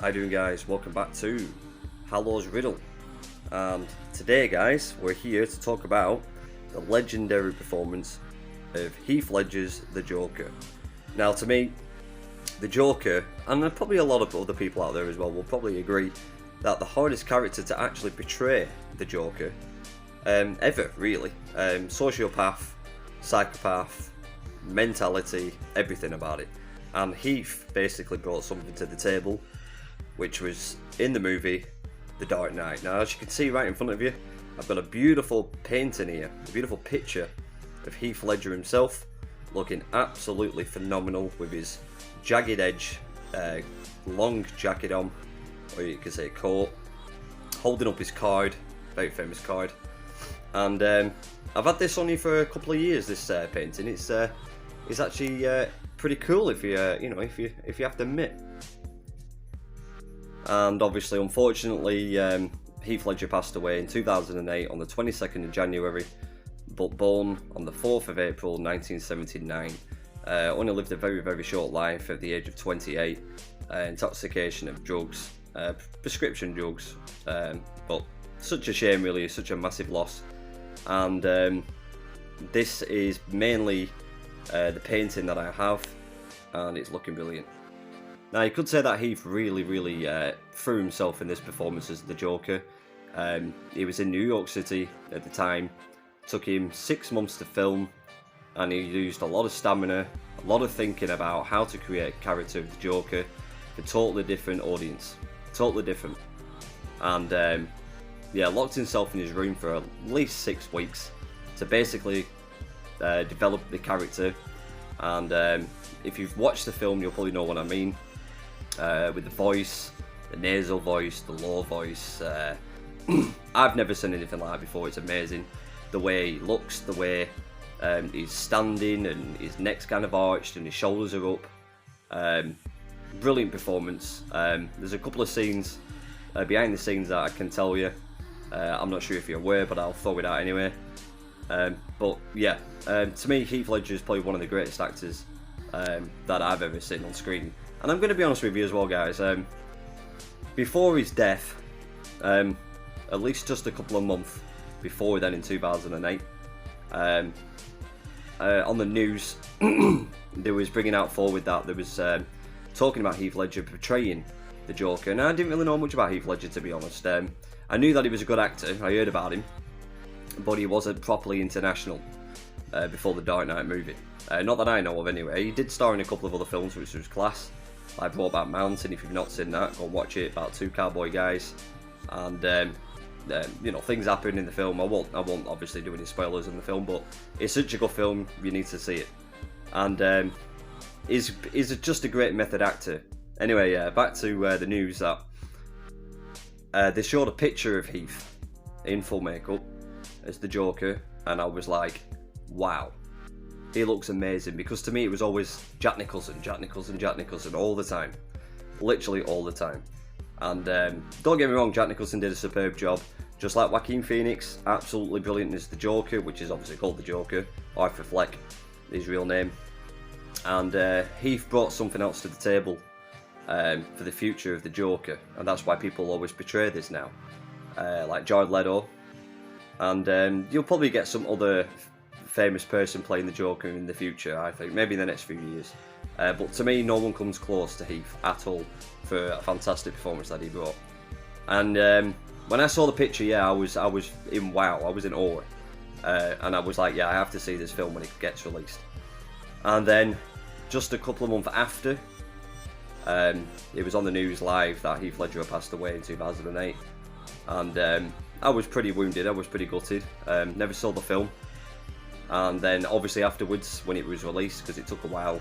How you doing, guys? Welcome back to Hallow's Riddle. And today, guys, we're here to talk about the legendary performance of Heath Ledger's The Joker. Now, to me, The Joker, and probably a lot of other people out there as well, will probably agree that the hardest character to actually portray the Joker ever, really. Sociopath, psychopath, mentality, everything about it. And Heath basically brought something to the table, which was in the movie The Dark Knight. Now, as you can see right in front of you, I've got a beautiful painting here, a beautiful picture of Heath Ledger himself, looking absolutely phenomenal with his jagged edge, long jacket on, or you could say coat, holding up his card, very famous card. And I've had this on here for a couple of years. This painting, it's actually pretty cool if you if you have to admit. And obviously, unfortunately, Heath Ledger passed away in 2008 on the 22nd of January, but born on the 4th of April 1979. Only lived a very, very short life at the age of 28. Intoxication of drugs, prescription drugs, but such a shame, really, such a massive loss. And this is mainly the painting that I have, and it's looking brilliant. Now, you could say that Heath really threw himself in this performance as the Joker. He was in New York City at the time. Took him 6 months to film, and he used a lot of stamina, a lot of thinking about how to create a character of the Joker for a totally different audience. Totally different. And yeah, locked himself in his room for at least 6 weeks to basically develop the character. And if you've watched the film, you'll probably know what I mean. With the voice, the nasal voice, the low voice. I've never seen anything like that before. It's amazing. The way he looks, the way he's standing, and his neck's kind of arched and his shoulders are up. Brilliant performance. There's a couple of scenes behind the scenes that I can tell you. I'm not sure if you're aware, but I'll throw it out anyway. But yeah, to me, Heath Ledger is probably one of the greatest actors that I've ever seen on screen. And I'm going to be honest with you as well, guys. Before his death, at least just a couple of months before then, in 2008, on the news, they was bringing out forward that there was talking about Heath Ledger portraying the Joker. And I didn't really know much about Heath Ledger, to be honest. I knew that he was a good actor. I heard about him, but he wasn't properly international before the Dark Knight movie. Not that I know of, anyway. He did star in a couple of other films, which was class. Like Brokeback Mountain. If you've not seen that, go and watch it. About two cowboy guys, and things happen in the film. I won't obviously do any spoilers in the film, but it's such a good film. You need to see it. And he's just a great method actor. Anyway, back to the news that they showed a picture of Heath in full makeup as the Joker, and I was like, wow. He looks amazing, because to me it was always Jack Nicholson all the time. Literally all the time. And don't get me wrong, Jack Nicholson did a superb job. Just like Joaquin Phoenix, absolutely brilliant as the Joker, which is obviously called the Joker, Arthur Fleck, his real name. And Heath brought something else to the table for the future of the Joker, and that's why people always portray this now. Like Jared Leto, and you'll probably get some other famous person playing the Joker in the future, I think, maybe in the next few years. But to me, no one comes close to Heath at all for a fantastic performance that he brought. And when I saw the picture, yeah, I was in wow, I was in awe, and I was like, yeah, I have to see this film when it gets released. And then, just a couple of months after, it was on the news live that Heath Ledger had passed away in 2008, and I was pretty wounded, I was pretty gutted. Never saw the film. And then obviously afterwards, when it was released, because it took a while,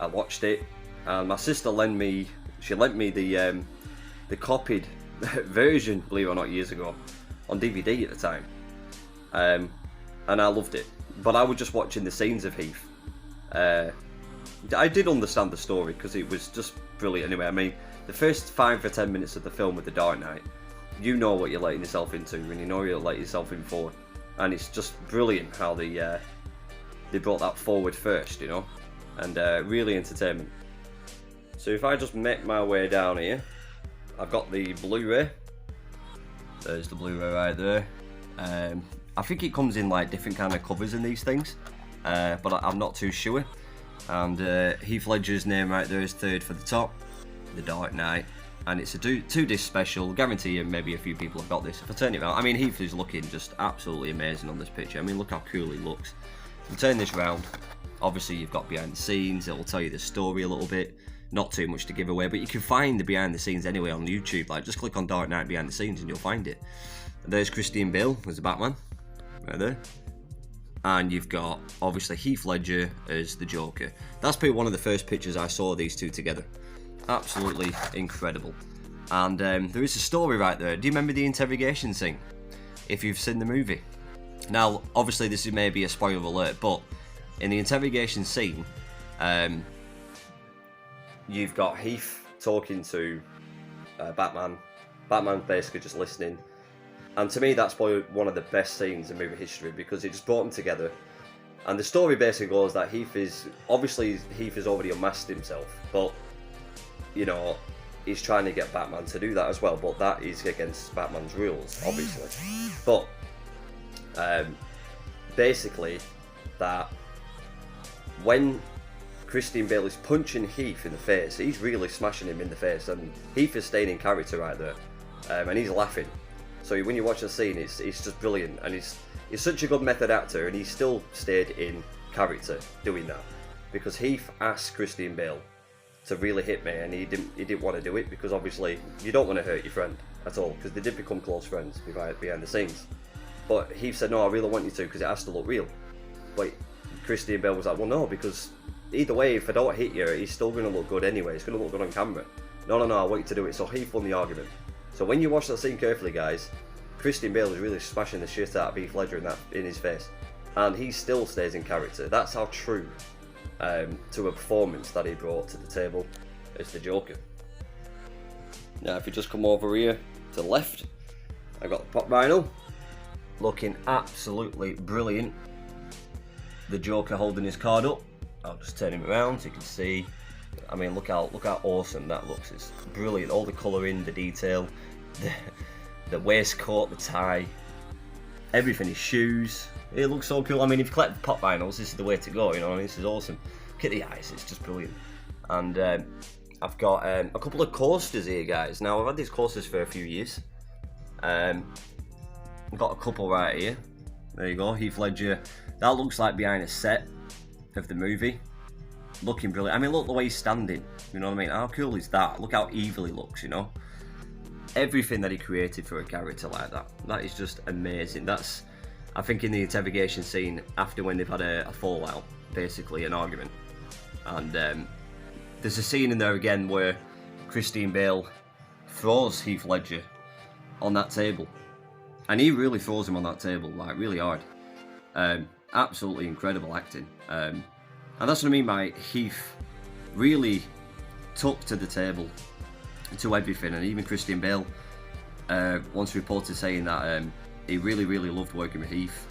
I watched it, and my sister lent me the copied version, believe it or not, years ago, on DVD at the time, and I loved it. But I was just watching the scenes of Heath. I did understand the story, because it was just brilliant. Anyway, I mean, the first 5 or 10 minutes of the film with The Dark Knight, you know what you're letting yourself into, and you know you're letting yourself in for. And it's just brilliant how they brought that forward first, you know, and really entertainment. So if I just make my way down here, I've got the Blu-ray. There's the Blu-ray right there. I think it comes in like different kind of covers in these things, but I'm not too sure. And Heath Ledger's name right there is third for the top, The Dark Knight, and it's a two-disc special. Guarantee you maybe a few people have got this. If I turn it around, I mean, Heath is looking just absolutely amazing on this picture. I mean, look how cool he looks. If I turn this round, obviously you've got behind the scenes. It'll tell you the story a little bit. Not too much to give away, but you can find the behind the scenes anyway on YouTube. Like, just click on Dark Knight behind the scenes and you'll find it. There's Christian Bale as the Batman, right there. And you've got, obviously, Heath Ledger as the Joker. That's probably one of the first pictures I saw of these two together. Absolutely incredible. And there is a story right there. Do you remember the interrogation scene? If you've seen the movie. Now, obviously, this is maybe a spoiler alert, but in the interrogation scene, you've got Heath talking to Batman. Batman's basically just listening. And to me, that's probably one of the best scenes in movie history because it just brought them together. And the story basically goes that Heath has already unmasked himself, but, you know, he's trying to get Batman to do that as well, but that is against Batman's rules, obviously. But, basically, that when Christian Bale is punching Heath in the face, he's really smashing him in the face, and Heath is staying in character right there, and he's laughing. So when you watch the scene, it's just brilliant, and he's such a good method actor, and he still stayed in character doing that, because Heath asked Christian Bale to really hit me, and he didn't want to do it, because obviously you don't want to hurt your friend at all, because they did become close friends behind the scenes. But Heath said, no, I really want you to, because it has to look real. But Christian Bale was like, well, no, because either way, if I don't hit you, he's still going to look good anyway. It's going to look good on camera. No, I want you to do it. So Heath won the argument. So when you watch that scene carefully, guys, Christian Bale is really smashing the shit out of Heath Ledger in his face, and he still stays in character. That's how true to a performance that he brought to the table as the Joker. Now, if you just come over here to the left, I got the pop vinyl, looking absolutely brilliant. The Joker holding his card up. I'll just turn him around so you can see. I mean, look how awesome that looks. It's brilliant. All the colouring, the detail, the waistcoat, the tie, everything. His shoes. It looks so cool. I mean, if you collect pop vinyls, this is the way to go. You know, this is awesome. Look at the eyes. It's just brilliant. And I've got a couple of coasters here, guys. Now, I've had these coasters for a few years. I've got a couple right here. There you go, Heath Ledger. That looks like behind a set of the movie. Looking brilliant. I mean, look the way he's standing. You know what I mean? How cool is that? Look how evil he looks, you know? Everything that he created for a character like that. That is just amazing. That's, I think, in the interrogation scene after when they've had a fallout, basically, an argument. And there's a scene in there again where Christian Bale throws Heath Ledger on that table. And he really throws him on that table, like, really hard. Absolutely incredible acting. And that's what I mean by Heath really took to the table, to everything. And even Christian Bale once reported saying that he really loved working with Heath,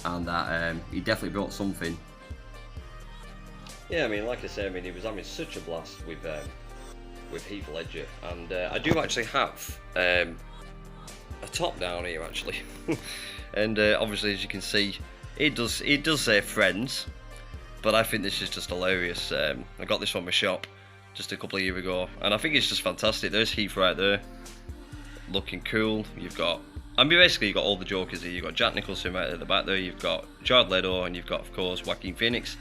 and that he definitely brought something. Yeah, I mean, like I say, I mean, he was having such a blast with Heath Ledger, and I do actually have a top down here actually, and obviously, as you can see, it does say friends, but I think this is just hilarious. I got this from my shop just a couple of years ago, and I think it's just fantastic. There's Heath right there, looking cool. You've got, I mean, basically you've got all the Jokers here. You've got Jack Nicholson right at the back there. You've got Jared Leto, and you've got, of course, Joaquin Phoenix.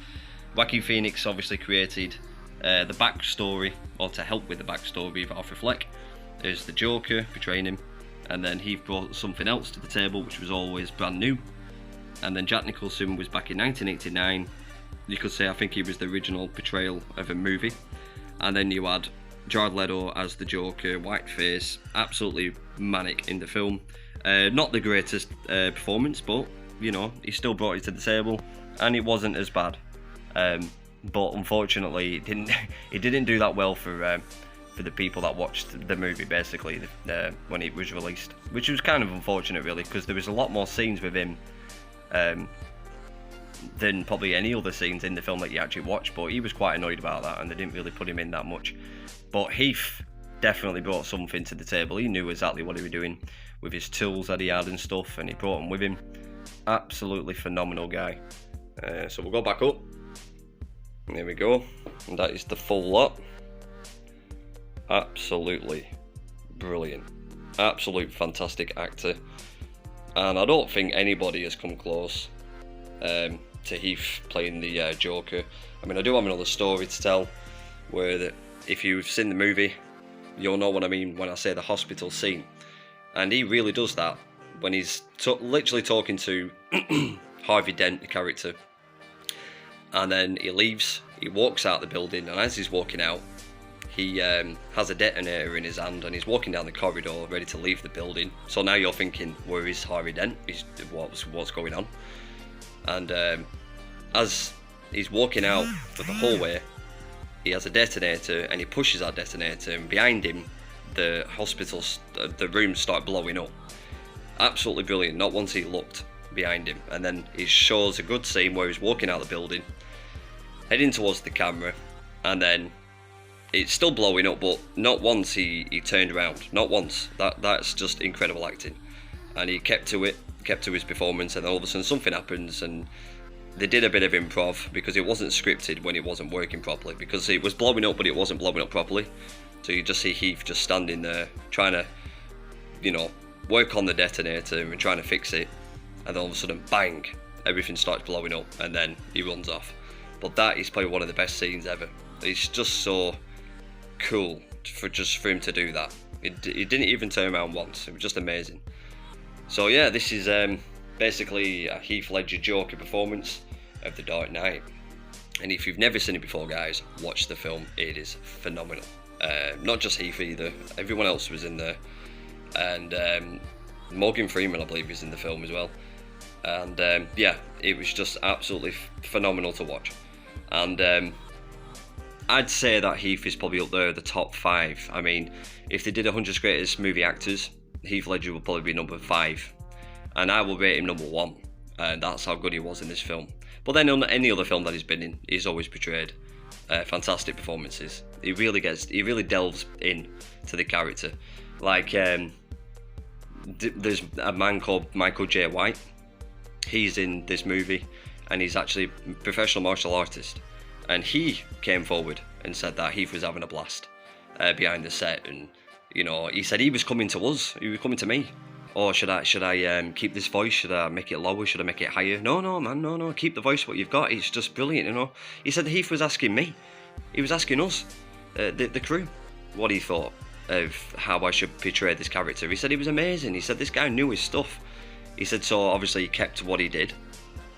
Joaquin Phoenix obviously created the backstory, or to help with the backstory of Alfred Fleck. There's the Joker portraying him, and then he brought something else to the table, which was always brand new. And then Jack Nicholson was back in 1989. You could say, I think he was the original portrayal of a movie. And then you had Jared Leto as the Joker, white face, absolutely manic in the film. Not the greatest performance, but, you know, he still brought it to the table, and it wasn't as bad. But unfortunately, it didn't do that well for the people that watched the movie, basically, when it was released, which was kind of unfortunate, really, because there was a lot more scenes with him than probably any other scenes in the film that you actually watched. But he was quite annoyed about that, and they didn't really put him in that much. But Heath definitely brought something to the table. He knew exactly what he was doing with his tools that he had and stuff, and he brought them with him. Absolutely phenomenal guy. So we'll go back up. There we go. And that is the full lot. Absolutely brilliant. Absolute fantastic actor. And I don't think anybody has come close to Heath playing the Joker. I mean, I do have another story to tell, where if you've seen the movie, you'll know what I mean when I say the hospital scene. And he really does that when he's literally talking to Harvey Dent, the character. And then he leaves, he walks out the building, and as he's walking out, he has a detonator in his hand, and he's walking down the corridor ready to leave the building. So now you're thinking, where is Harvey Dent? What's going on? And as he's walking out of the hallway, he has a detonator, and he pushes that detonator, and behind him the the rooms start blowing up. Absolutely brilliant. Not once he looked behind him. And then he shows a good scene where he's walking out the building, heading towards the camera, and then it's still blowing up, but not once he turned around. Not once. That's just incredible acting. And he kept to it, kept to his performance, and all of a sudden something happens, and they did a bit of improv because it wasn't scripted when it wasn't working properly, because it was blowing up but it wasn't blowing up properly. So you just see Heath just standing there trying to, you know, work on the detonator and trying to fix it, and then all of a sudden, bang, everything starts blowing up, and then he runs off. But that is probably one of the best scenes ever. It's just so cool for him to do that. It didn't even turn around once. It was just amazing. So yeah, this is basically a Heath Ledger Joker performance of The Dark Knight. And if you've never seen it before, guys, watch the film. It is phenomenal. Not just Heath either. Everyone else was in there. And Morgan Freeman, I believe, is in the film as well. And yeah, it was just absolutely phenomenal to watch. And I'd say that Heath is probably up there, the top 5. I mean, if they did 100 greatest movie actors, Heath Ledger would probably be number 5. And I will rate him number 1. And that's how good he was in this film. But then on any other film that he's been in, he's always portrayed fantastic performances. He really delves in to the character. Like, there's a man called Michael J. White. He's in this movie, and he's actually a professional martial artist. And he came forward and said that Heath was having a blast behind the set, and you know, he said he was coming to us, he was coming to me. Oh, should I keep this voice? Should I make it lower? Should I make it higher? No, man, no. Keep the voice what you've got. It's just brilliant, you know. He said Heath was asking me. He was asking us, the crew, what he thought of how I should portray this character. He said it was amazing. He said this guy knew his stuff. He said so. Obviously, he kept what he did,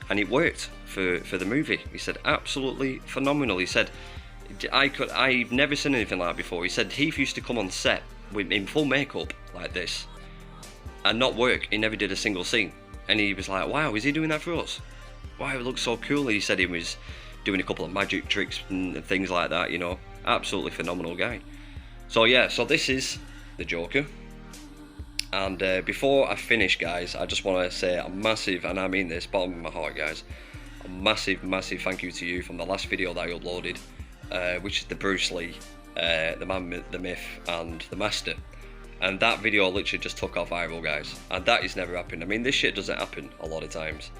and it worked for the movie. He said absolutely phenomenal. He said I've never seen anything like that before. He said Heath used to come on set in full makeup like this and not work. He never did a single scene, and he was like, wow, is he doing that for us? Wow, it looks so cool. He said he was doing a couple of magic tricks and things like that, you know. Absolutely phenomenal guy. So yeah, so this is the Joker. And before I finish, guys, I just want to say a massive, and I mean this, bottom of my heart, guys, a massive thank you to you from the last video that I uploaded, which is the Bruce Lee, the Man, the Myth, and the Master. And that video literally just took off viral, guys. And that has never happened. I mean, this shit doesn't happen a lot of times.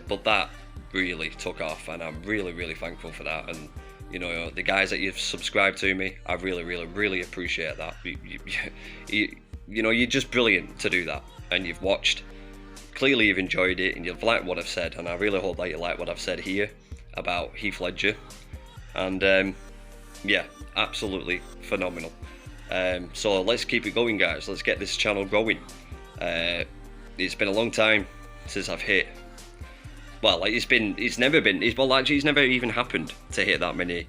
But that really took off, and I'm really thankful for that. And you know, the guys that you've subscribed to me, I really appreciate that. You know, you're just brilliant to do that, and you've watched. Clearly you've enjoyed it, and you've liked what I've said, and I really hope that you like what I've said here about Heath Ledger. And yeah, absolutely phenomenal. So let's keep it going, guys. Let's get this channel growing. It's been a long time since I've hit. Well, like it's never even happened to hit that many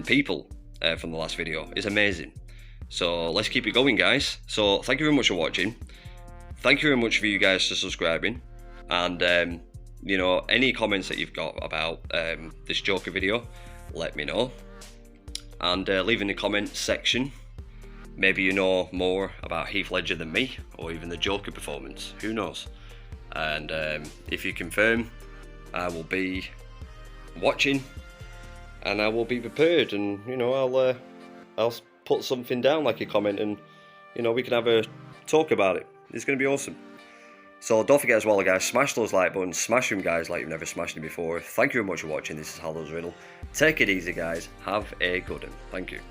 people from the last video. It's amazing. So let's keep it going, guys. So thank you very much for watching. Thank you very much for you guys for subscribing. And you know, any comments that you've got about this Joker video, let me know. And leave in the comments section. Maybe you know more about Heath Ledger than me, or even the Joker performance. Who knows? And if you confirm, I will be watching, and I will be prepared, and you know, I'll put something down, like a comment, and you know, we can have a talk about it. It's going to be awesome. So don't forget as well, guys, smash those like buttons, smash them, guys, like you've never smashed them before. Thank you very much for watching. This is Hallow's Riddle. Take it easy, guys. Have a good one. Thank you.